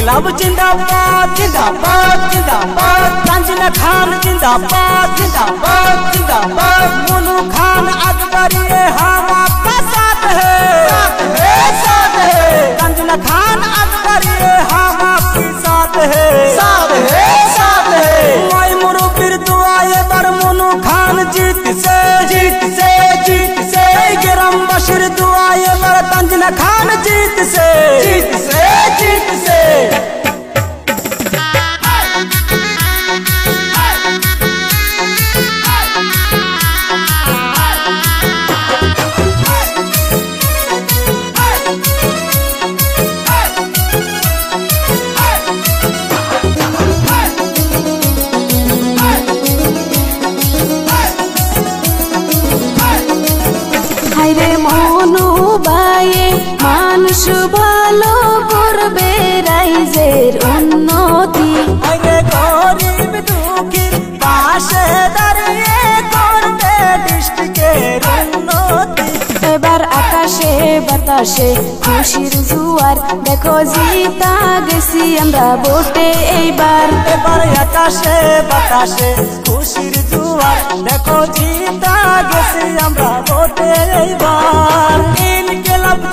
ইনকিলাব জিন্দাবাদ জিন্দাবাদ জিন্দাবাদ তানজিনা খান जिंदाबाद जिंदाबाद जिंदाबाद मोनू खान अकबरी हम आपका साथ है साथ है तानजिना खान अकबरी हम आपके साथ है साथ है साथ है माय मुरुबिर दुआए बर मोनू खान जीत से गिरम बशीर दुआए बर तानजिना खान जीत से মানুষ ভালো করবে রাইজের উন্নতি গরিব দুঃখীর পাশে দাঁড়িয়ে করবে ডিস্ট্রিক্টের উন্নতি এবার আকাশে বাতাসে খুশির জোয়ার দেখো জিতা গেছি আমরা ভোটে এইবার এবার আকাশে বাতাসে খুশির জোয়ার দেখো জিতা গেছি আমরা ভোটে এইবার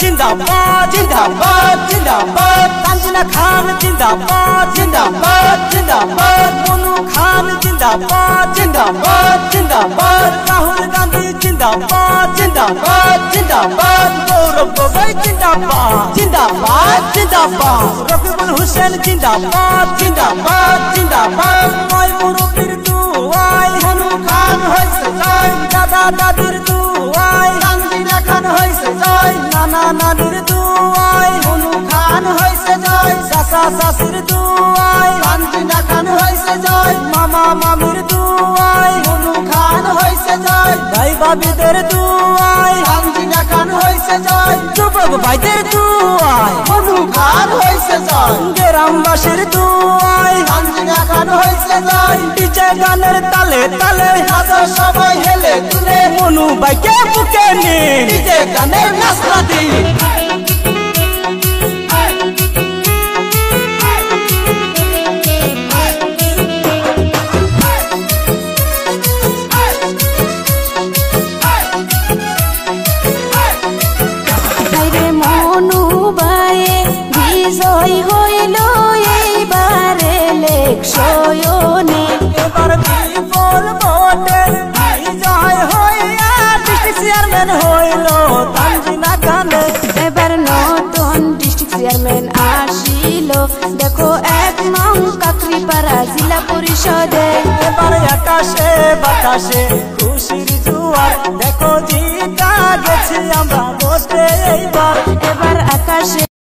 जिंदाबाद जिंदाबाद जिंदाबाद तानजिना खान जिंदाबाद जिंदाबाद जिंदाबाद मोनू खान जिंदाबाद जिंदाबाद जिंदाबाद राहुल गांधी जिंदाबाद जिंदाबाद जिंदाबाद गौरव गोगोई जिंदाबाद जिंदाबाद जिंदाबाद रफीकुल हुसैन जिंदाबाद जिंदाबाद जिंदाबाद माय मुरुबिर दुआई मोनू खान होइसे जय दादा दादिर दुआई तानजिना खान होइसे जय नाना नानिर दुआई मोनू खान होइसे जय चाचा चाचिर दुआई तानजिना खान होइसे जय मामा मामिर दुआई मोनू खान होइसे जय भाई भाभीদের दुआई तानजिना खान होइसे जय যুবক ভাইদের দুআই মোনू খান होइसे जय গ্রামবাসীর দুআই তানজিনা খান होइसे जय ডিজে গানের তালে তালে হাজার সবাই হেলে তুলে মোনू ভাইকে বুকে নিয়ে ডিজে গানের নাচটা দি বিজয় হইল এইবারে ইলেকশনে এবার বিপুল ভোটে বিজয় হইয়া ডিস্ট্রিক্ট চেয়ারম্যান হইল তানজিনা খান এবার নতুন ডিস্ট্রিক্ট চেয়ারম্যান আসিল দেখো 1 নং কাকরিপাড়া জেলা পরিষদে এবার আকাশে বাতাসে খুশির জোয়ার দেখো জিতা গেছি আমরা ভোটে এইবার এবার আকাশে